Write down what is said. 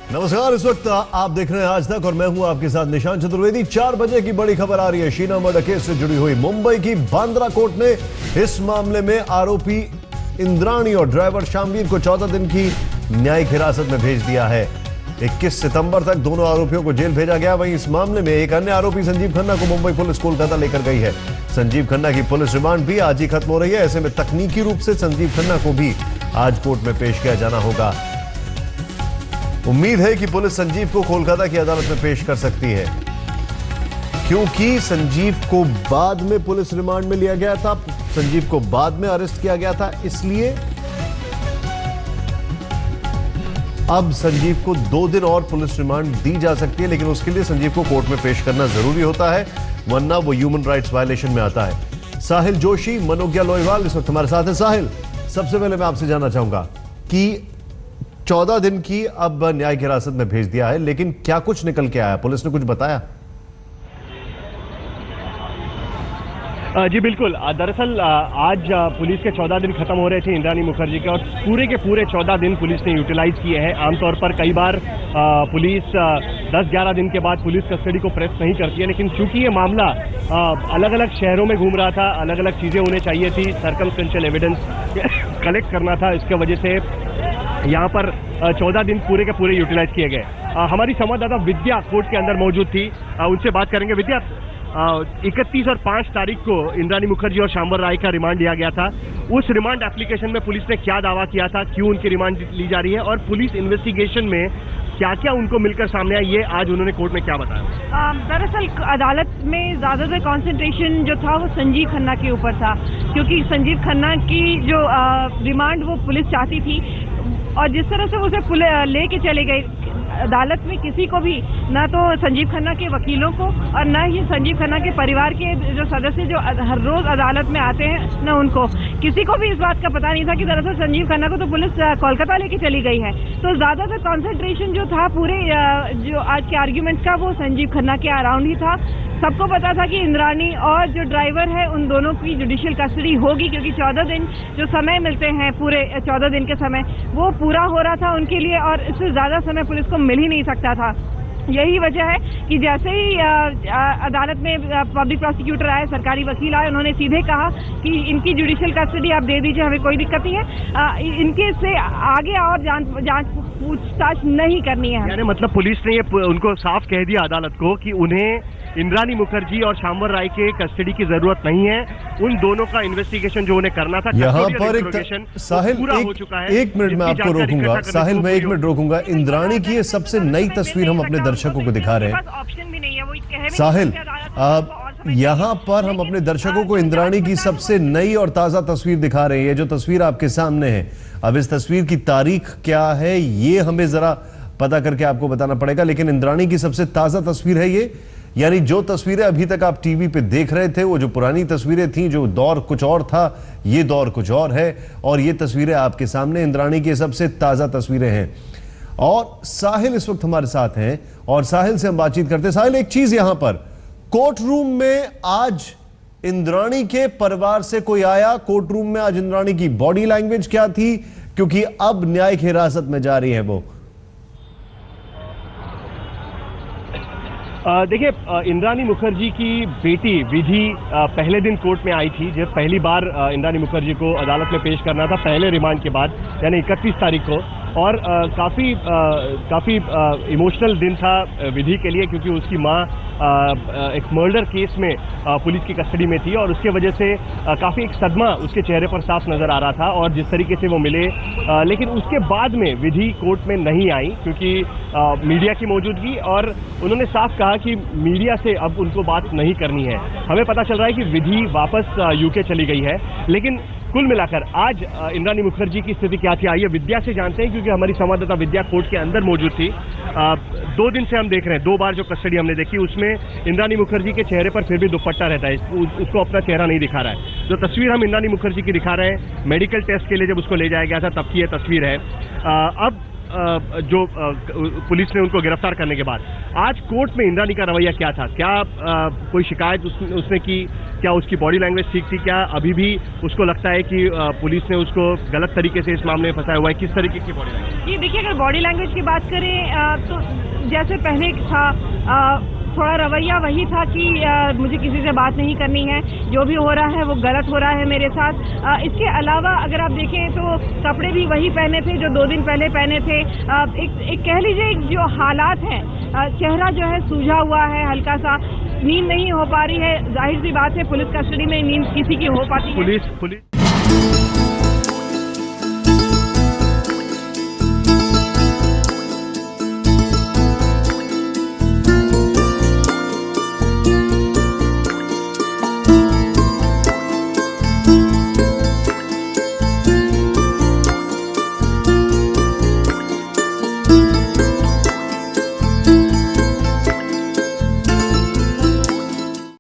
नमस्कार, इस वक्त आप देख रहे हैं आज तक और मैं हूं आपके साथ निशांत चतुर्वेदी। 4 बजे की बड़ी खबर आ रही है शीना मर्डर केस से जुड़ी हुई। मुंबई की बांद्रा कोर्ट ने इस मामले में आरोपी इंद्राणी और ड्राइवर शामवीर को 14 दिन की न्यायिक हिरासत में भेज दिया है। 21 सितंबर तक दोनों आरोपियों को जेल भेजा गया। वहीं इस मामले में एक अन्य आरोपी संजीव खन्ना को मुंबई पुलिस कोलकाता लेकर गई है। संजीव खन्ना की पुलिस रिमांड भी आज ही खत्म हो रही है। ऐसे में तकनीकी रूप से संजीव खन्ना को भी आज कोर्ट में पेश किया जाना होगा। उम्मीद है कि पुलिस संजीव को कोलकाता की अदालत में पेश कर सकती है, क्योंकि संजीव को बाद में पुलिस रिमांड में लिया गया था, संजीव को बाद में अरेस्ट किया गया था, इसलिए अब संजीव को 2 दिन और पुलिस रिमांड दी जा सकती है। लेकिन उसके लिए संजीव को कोर्ट में पेश करना जरूरी होता है, वरना वो ह्यूमन राइट्स वायलेशन में आता है। साहिल जोशी, मनोज्ञा लोहिवाल इस वक्त हमारे साथ है। साहिल, सबसे पहले मैं आपसे जानना चाहूंगा कि 14 दिन की अब न्यायिक हिरासत में भेज दिया है, लेकिन क्या कुछ निकल के आया? पुलिस ने कुछ बताया? जी बिल्कुल। दरअसल आज पुलिस के 14 दिन खत्म हो रहे थे इंद्राणी मुखर्जी के, और के पूरे 14 दिन पुलिस ने यूटिलाइज किए हैं। आमतौर पर कई बार पुलिस 10-11 दिन के बाद पुलिस कस्टडी को प्रेस नहीं करती है, लेकिन चूंकि ये मामला अलग अलग शहरों में घूम रहा था, अलग अलग चीज़ें उन्हें चाहिए थी, सर्कमस्टेंशियल एविडेंस कलेक्ट करना था, इसके वजह से यहाँ पर 14 दिन पूरे के पूरे यूटिलाइज किए गए। हमारी संवाददाता विद्या कोर्ट के अंदर मौजूद थी, उनसे बात करेंगे। विद्या, 31 और 5 तारीख को इंद्राणी मुखर्जी और शांवर राय का रिमांड लिया गया था। उस रिमांड एप्लीकेशन में पुलिस ने क्या दावा किया था, क्यों उनकी रिमांड ली जा रही है, और पुलिस इन्वेस्टिगेशन में क्या क्या उनको मिलकर सामने आया, ये आज उन्होंने कोर्ट में क्या बताया? दरअसल अदालत में ज़्यादातर कंसंट्रेशन जो था वो संजीव खन्ना के ऊपर था, क्योंकि संजीव खन्ना की जो रिमांड वो पुलिस चाहती थी, और जिस तरह से उसे लेके चले गए अदालत में, किसी को भी, ना तो संजीव खन्ना के वकीलों को और ना ही संजीव खन्ना के परिवार के जो सदस्य जो हर रोज अदालत में आते हैं, ना उनको, किसी को भी इस बात का पता नहीं था कि दरअसल संजीव खन्ना को तो पुलिस कोलकाता लेके चली गई है। तो ज्यादातर कॉन्सेंट्रेशन जो था पूरे जो आज के आर्ग्यूमेंट्स का वो संजीव खन्ना के अराउंड ही था। सबको पता था कि इंद्राणी और जो ड्राइवर है उन दोनों की जुडिशियल कस्टडी होगी, क्योंकि 14 दिन जो समय मिलते हैं, पूरे 14 दिन के समय वो पूरा हो रहा था उनके लिए, और इससे ज्यादा समय पुलिस को मिल ही नहीं सकता था। यही वजह है कि जैसे ही अदालत में पब्लिक प्रोसिक्यूटर आए, सरकारी वकील आए, उन्होंने सीधे कहा कि इनकी जुडिशियल कस्टडी आप दे दीजिए, हमें कोई दिक्कत नहीं है, इनके से आगे और जांच पूछताछ नहीं करनी है। यानी मतलब पुलिस ने ये उनको साफ कह दिया अदालत को कि उन्हें इंद्राणी मुखर्जी और शांवर राय के कस्टडी की जरूरत नहीं है, उन दोनों का इन्वेस्टिगेशन जो उन्हें करना था, यहाँ पर एक मिनट में आपको रोकूंगा। साहिल, मैं 1 मिनट रोकूंगा। इंद्राणी की ये सबसे नई तस्वीर हम अपने दर्शकों को दिखा रहे हैं। ऑप्शन भी नहीं है, वो कह रहे हैं साहिल, यहाँ पर हम अपने दर्शकों को इंद्राणी की सबसे नई और ताजा तस्वीर दिखा रहे हैं। ये जो तस्वीर आपके सामने है, अब इस तस्वीर की तारीख क्या है ये हमें जरा पता करके आपको बताना पड़ेगा, लेकिन इंद्राणी की सबसे ताजा तस्वीर है ये। यानी जो तस्वीरें अभी तक आप टीवी पे देख रहे थे, वो जो पुरानी तस्वीरें थी, जो दौर कुछ और था, ये दौर कुछ और है, और ये तस्वीरें आपके सामने इंद्राणी की सबसे ताजा तस्वीरें हैं। और साहिल इस वक्त हमारे साथ हैं और साहिल से हम बातचीत करते हैं। साहिल, एक चीज यहां पर, कोर्ट रूम में आज इंद्राणी के परिवार से कोई आया? कोर्ट रूम में आज इंद्राणी की बॉडी लैंग्वेज क्या थी, क्योंकि अब न्यायिक हिरासत में जा रही है वो? देखिए, इंद्राणी मुखर्जी की बेटी विधि पहले दिन कोर्ट में आई थी, जब पहली बार इंद्राणी मुखर्जी को अदालत में पेश करना था पहले रिमांड के बाद, यानी 31 तारीख को। और काफ़ी इमोशनल दिन था विधि के लिए, क्योंकि उसकी माँ एक मर्डर केस में पुलिस की कस्टडी में थी, और उसके वजह से काफ़ी एक सदमा उसके चेहरे पर साफ नज़र आ रहा था, और जिस तरीके से वो मिले। लेकिन उसके बाद में विधि कोर्ट में नहीं आई, क्योंकि मीडिया की मौजूदगी, और उन्होंने साफ कहा कि मीडिया से अब उनको बात नहीं करनी है। हमें पता चल रहा है कि विधि वापस यूके चली गई है। लेकिन कुल मिलाकर आज इंद्राणी मुखर्जी की स्थिति क्या थी, आइए विद्या से जानते हैं, क्योंकि हमारी संवाददाता विद्या कोर्ट के अंदर मौजूद थी। 2 दिन से हम देख रहे हैं, 2 बार जो कस्टडी हमने देखी, उसमें इंद्राणी मुखर्जी के चेहरे पर फिर भी दुपट्टा रहता है, उसको अपना चेहरा नहीं दिखा रहा है। जो तस्वीर हम इंद्राणी मुखर्जी की दिखा रहे हैं, मेडिकल टेस्ट के लिए जब उसको ले जाया गया था तब की यह तस्वीर है। अब जो पुलिस ने उनको गिरफ्तार करने के बाद आज कोर्ट में इंद्राणी का रवैया क्या था? क्या कोई शिकायत उसने की? क्या उसकी बॉडी लैंग्वेज ठीक थी? क्या अभी भी उसको लगता है कि पुलिस ने उसको गलत तरीके से इस मामले में फंसाया हुआ है? किस तरीके की बॉडी लैंग्वेज? ये देखिए, अगर बॉडी लैंग्वेज की बात करें तो जैसे पहले था, थोड़ा रवैया वही था कि मुझे किसी से बात नहीं करनी है, जो भी हो रहा है वो गलत हो रहा है मेरे साथ। इसके अलावा अगर आप देखें तो कपड़े भी वही पहने थे जो 2 दिन पहले पहने थे। एक कह लीजिए जो हालात हैं, चेहरा जो है सूझा हुआ है, हल्का सा नींद नहीं हो पा रही है। जाहिर सी बात है पुलिस कस्टडी में नींद किसी की हो पाती है? पुलिस